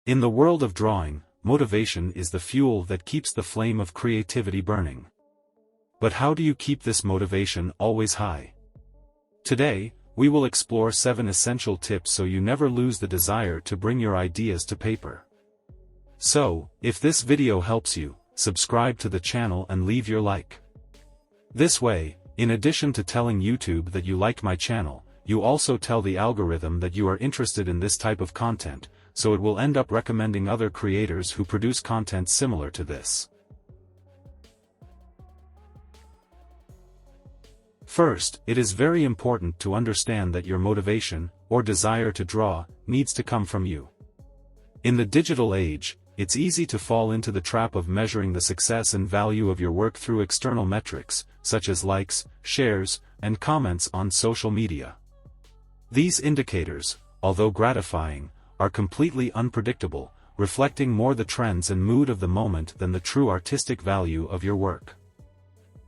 In the world of drawing, motivation is the fuel that keeps the flame of creativity burning. But how do you keep this motivation always high? Today, we will explore 7 essential tips so you never lose the desire to bring your ideas to paper. So, if this video helps you, subscribe to the channel and leave your like. This way, in addition to telling YouTube that you like my channel, you also tell the algorithm that you are interested in this type of content, so it will end up recommending other creators who produce content similar to this. First, it is very important to understand that your motivation, or desire to draw, needs to come from you. In the digital age, it's easy to fall into the trap of measuring the success and value of your work through external metrics, such as likes, shares, and comments on social media. These indicators, although gratifying, are completely unpredictable, reflecting more the trends and mood of the moment than the true artistic value of your work.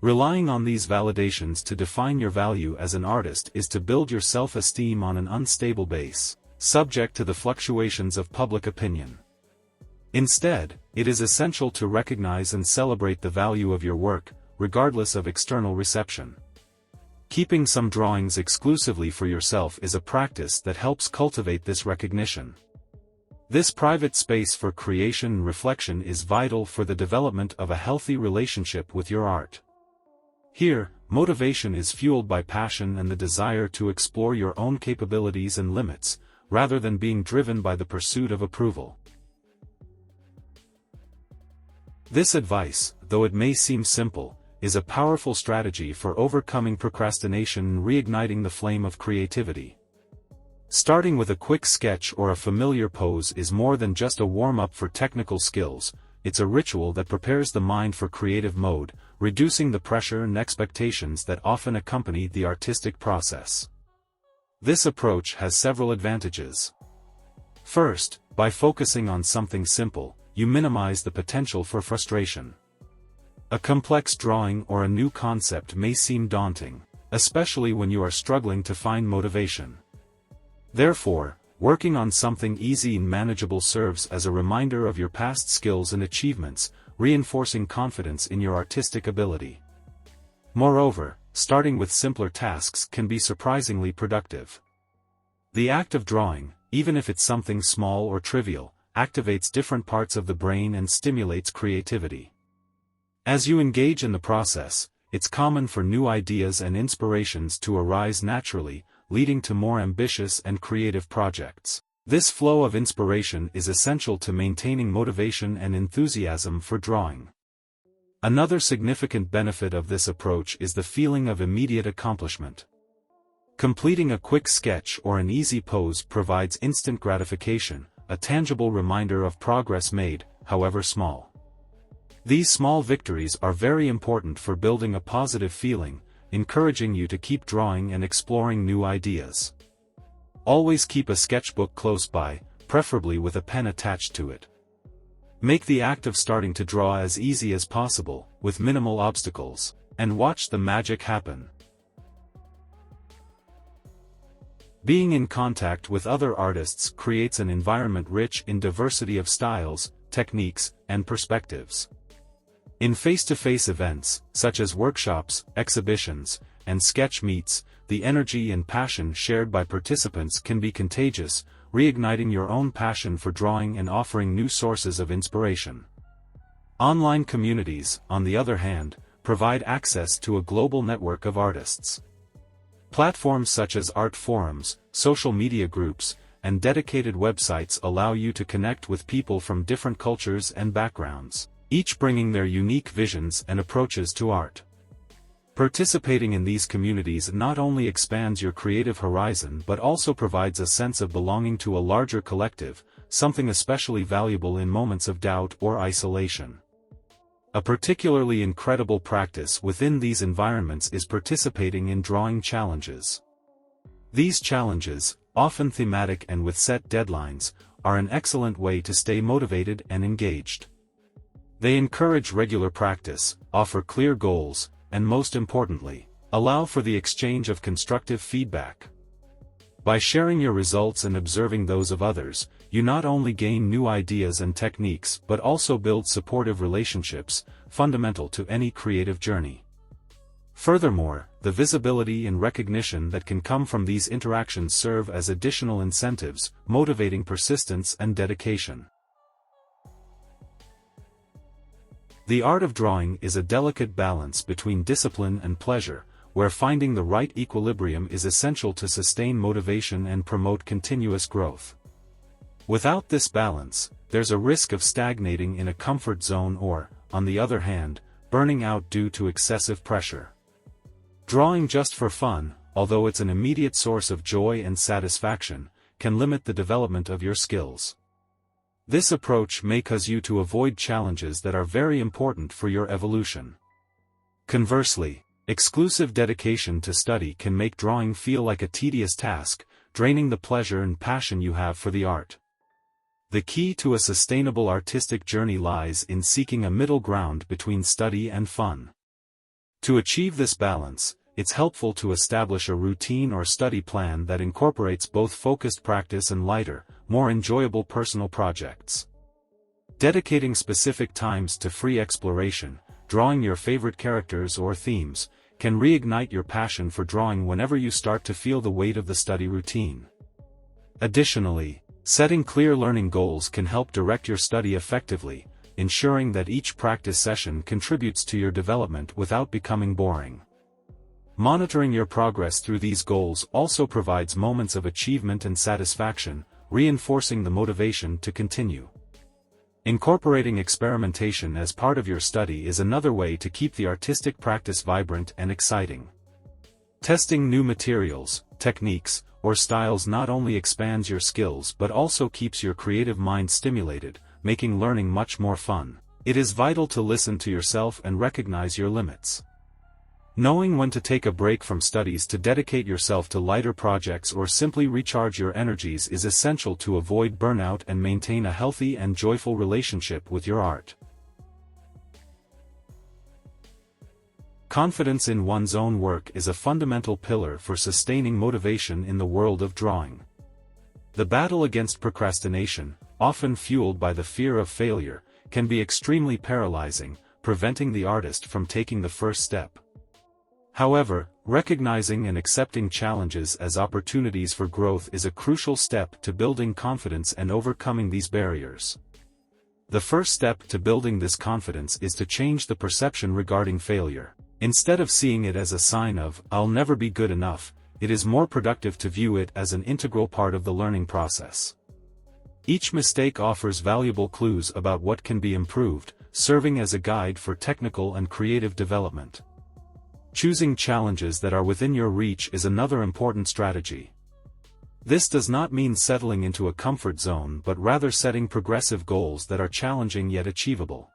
Relying on these validations to define your value as an artist is to build your self-esteem on an unstable base, subject to the fluctuations of public opinion. Instead, it is essential to recognize and celebrate the value of your work, regardless of external reception. Keeping some drawings exclusively for yourself is a practice that helps cultivate this recognition. This private space for creation and reflection is vital for the development of a healthy relationship with your art. Here, motivation is fueled by passion and the desire to explore your own capabilities and limits, rather than being driven by the pursuit of approval. This advice, though it may seem simple, is a powerful strategy for overcoming procrastination and reigniting the flame of creativity. Starting with a quick sketch or a familiar pose is more than just a warm-up for technical skills, it's a ritual that prepares the mind for creative mode, reducing the pressure and expectations that often accompany the artistic process. This approach has several advantages. First, by focusing on something simple, you minimize the potential for frustration. A complex drawing or a new concept may seem daunting, especially when you are struggling to find motivation. Therefore, working on something easy and manageable serves as a reminder of your past skills and achievements, reinforcing confidence in your artistic ability. Moreover, starting with simpler tasks can be surprisingly productive. The act of drawing, even if it's something small or trivial, activates different parts of the brain and stimulates creativity. As you engage in the process, it's common for new ideas and inspirations to arise naturally, leading to more ambitious and creative projects. This flow of inspiration is essential to maintaining motivation and enthusiasm for drawing. Another significant benefit of this approach is the feeling of immediate accomplishment. Completing a quick sketch or an easy pose provides instant gratification, a tangible reminder of progress made, however small. These small victories are very important for building a positive feeling, encouraging you to keep drawing and exploring new ideas. Always keep a sketchbook close by, preferably with a pen attached to it. Make the act of starting to draw as easy as possible, with minimal obstacles, and watch the magic happen. Being in contact with other artists creates an environment rich in diversity of styles, techniques, and perspectives. In face-to-face events, such as workshops, exhibitions, and sketch meets, the energy and passion shared by participants can be contagious, reigniting your own passion for drawing and offering new sources of inspiration. Online communities, on the other hand, provide access to a global network of artists. Platforms such as art forums, social media groups, and dedicated websites allow you to connect with people from different cultures and backgrounds, each bringing their unique visions and approaches to art. Participating in these communities not only expands your creative horizon but also provides a sense of belonging to a larger collective, something especially valuable in moments of doubt or isolation. A particularly incredible practice within these environments is participating in drawing challenges. These challenges, often thematic and with set deadlines, are an excellent way to stay motivated and engaged. They encourage regular practice, offer clear goals, and most importantly, allow for the exchange of constructive feedback. By sharing your results and observing those of others, you not only gain new ideas and techniques but also build supportive relationships, fundamental to any creative journey. Furthermore, the visibility and recognition that can come from these interactions serve as additional incentives, motivating persistence and dedication. The art of drawing is a delicate balance between discipline and pleasure, where finding the right equilibrium is essential to sustain motivation and promote continuous growth. Without this balance, there's a risk of stagnating in a comfort zone or, on the other hand, burning out due to excessive pressure. Drawing just for fun, although it's an immediate source of joy and satisfaction, can limit the development of your skills. This approach may cause you to avoid challenges that are very important for your evolution. Conversely, exclusive dedication to study can make drawing feel like a tedious task, draining the pleasure and passion you have for the art. The key to a sustainable artistic journey lies in seeking a middle ground between study and fun. To achieve this balance, it's helpful to establish a routine or study plan that incorporates both focused practice and lighter, more enjoyable personal projects. Dedicating specific times to free exploration, drawing your favorite characters or themes, can reignite your passion for drawing whenever you start to feel the weight of the study routine. Additionally, setting clear learning goals can help direct your study effectively, ensuring that each practice session contributes to your development without becoming boring. Monitoring your progress through these goals also provides moments of achievement and satisfaction, reinforcing the motivation to continue. Incorporating experimentation as part of your study is another way to keep the artistic practice vibrant and exciting. Testing new materials, techniques, or styles not only expands your skills but also keeps your creative mind stimulated, making learning much more fun. It is vital to listen to yourself and recognize your limits. Knowing when to take a break from studies to dedicate yourself to lighter projects or simply recharge your energies is essential to avoid burnout and maintain a healthy and joyful relationship with your art. Confidence in one's own work is a fundamental pillar for sustaining motivation in the world of drawing. The battle against procrastination, often fueled by the fear of failure, can be extremely paralyzing, preventing the artist from taking the first step. However, recognizing and accepting challenges as opportunities for growth is a crucial step to building confidence and overcoming these barriers. The first step to building this confidence is to change the perception regarding failure. Instead of seeing it as a sign of, "I'll never be good enough," it is more productive to view it as an integral part of the learning process. Each mistake offers valuable clues about what can be improved, serving as a guide for technical and creative development. Choosing challenges that are within your reach is another important strategy. This does not mean settling into a comfort zone but rather setting progressive goals that are challenging yet achievable.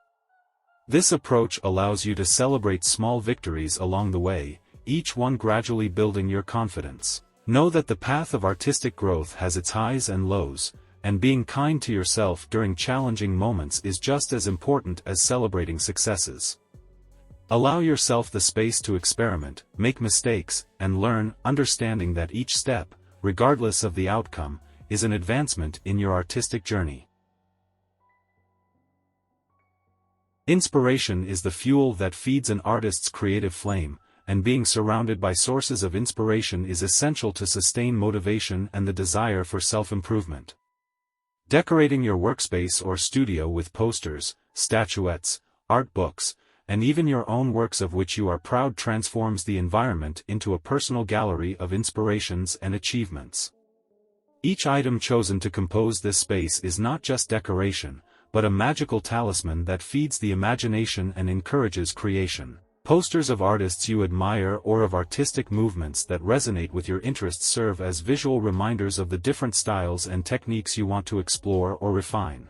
This approach allows you to celebrate small victories along the way, each one gradually building your confidence. Know that the path of artistic growth has its highs and lows, and being kind to yourself during challenging moments is just as important as celebrating successes. Allow yourself the space to experiment, make mistakes, and learn, understanding that each step, regardless of the outcome, is an advancement in your artistic journey. Inspiration is the fuel that feeds an artist's creative flame, and being surrounded by sources of inspiration is essential to sustain motivation and the desire for self-improvement. Decorating your workspace or studio with posters, statuettes, art books, and even your own works of which you are proud transforms the environment into a personal gallery of inspirations and achievements. Each item chosen to compose this space is not just decoration, but a magical talisman that feeds the imagination and encourages creation. Posters of artists you admire or of artistic movements that resonate with your interests serve as visual reminders of the different styles and techniques you want to explore or refine.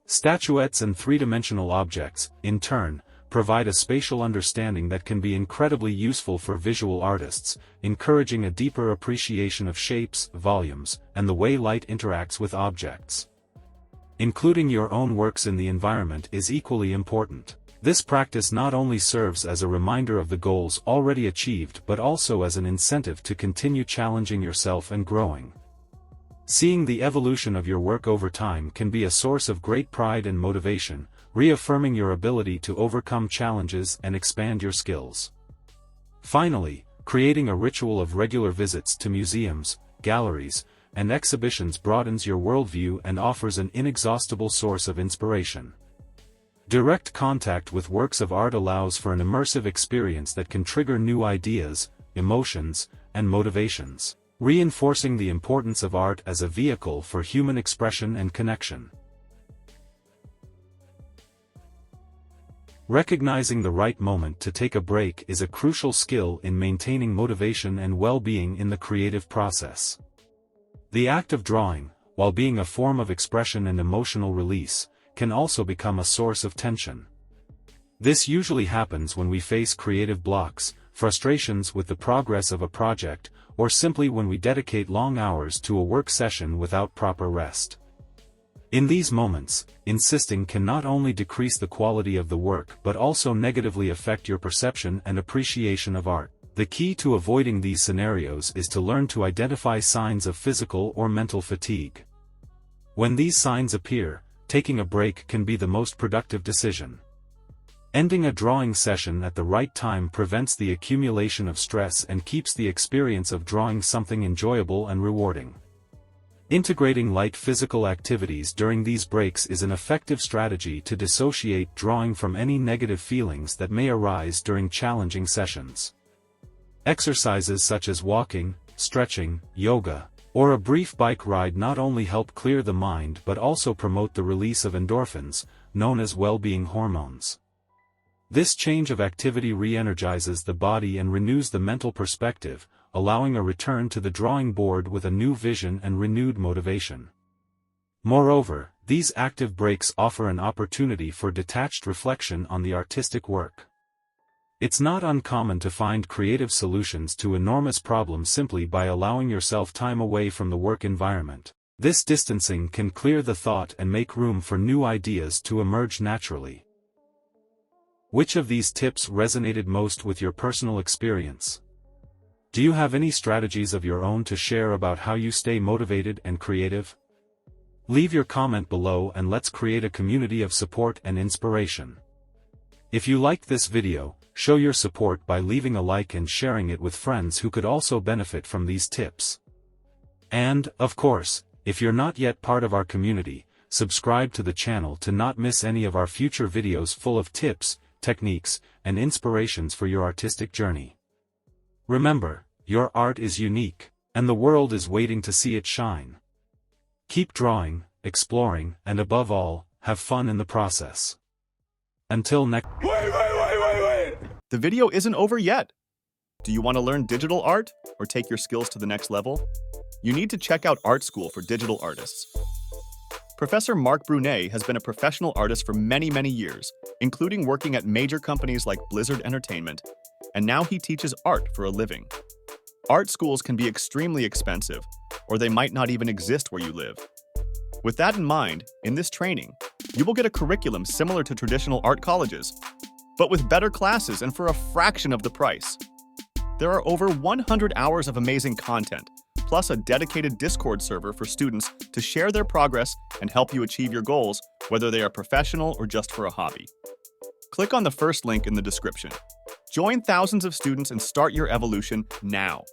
Statuettes and three-dimensional objects, in turn, provide a spatial understanding that can be incredibly useful for visual artists, encouraging a deeper appreciation of shapes, volumes, and the way light interacts with objects. Including your own works in the environment is equally important. This practice not only serves as a reminder of the goals already achieved but also as an incentive to continue challenging yourself and growing. Seeing the evolution of your work over time can be a source of great pride and motivation, reaffirming your ability to overcome challenges and expand your skills. Finally, creating a ritual of regular visits to museums, galleries, and exhibitions broadens your worldview and offers an inexhaustible source of inspiration. Direct contact with works of art allows for an immersive experience that can trigger new ideas, emotions, and motivations, reinforcing the importance of art as a vehicle for human expression and connection. Recognizing the right moment to take a break is a crucial skill in maintaining motivation and well-being in the creative process. The act of drawing, while being a form of expression and emotional release, can also become a source of tension. This usually happens when we face creative blocks, frustrations with the progress of a project, or simply when we dedicate long hours to a work session without proper rest. In these moments, insisting can not only decrease the quality of the work but also negatively affect your perception and appreciation of art. The key to avoiding these scenarios is to learn to identify signs of physical or mental fatigue. When these signs appear, taking a break can be the most productive decision. Ending a drawing session at the right time prevents the accumulation of stress and keeps the experience of drawing something enjoyable and rewarding. Integrating light physical activities during these breaks is an effective strategy to dissociate drawing from any negative feelings that may arise during challenging sessions. Exercises such as walking, stretching, yoga, or a brief bike ride not only help clear the mind but also promote the release of endorphins, known as well-being hormones. This change of activity re-energizes the body and renews the mental perspective, allowing a return to the drawing board with a new vision and renewed motivation. Moreover, these active breaks offer an opportunity for detached reflection on the artistic work. It's not uncommon to find creative solutions to enormous problems simply by allowing yourself time away from the work environment. This distancing can clear the thought and make room for new ideas to emerge naturally. Which of these tips resonated most with your personal experience? Do you have any strategies of your own to share about how you stay motivated and creative? Leave your comment below and let's create a community of support and inspiration. If you liked this video, show your support by leaving a like and sharing it with friends who could also benefit from these tips. And, of course, if you're not yet part of our community, subscribe to the channel to not miss any of our future videos full of tips, techniques, and inspirations for your artistic journey. Remember, your art is unique, and the world is waiting to see it shine. Keep drawing, exploring, and above all, have fun in the process. Until next. Wait! The video isn't over yet. Do you want to learn digital art or take your skills to the next level? You need to check out Art School for Digital Artists. Professor Marc Brunet has been a professional artist for many years, including working at major companies like Blizzard Entertainment, and now he teaches art for a living. Art schools can be extremely expensive, or they might not even exist where you live. With that in mind, in this training, you will get a curriculum similar to traditional art colleges, but with better classes and for a fraction of the price. There are over 100 hours of amazing content, plus a dedicated Discord server for students to share their progress and help you achieve your goals, whether they are professional or just for a hobby. Click on the first link in the description. Join thousands of students and start your evolution now.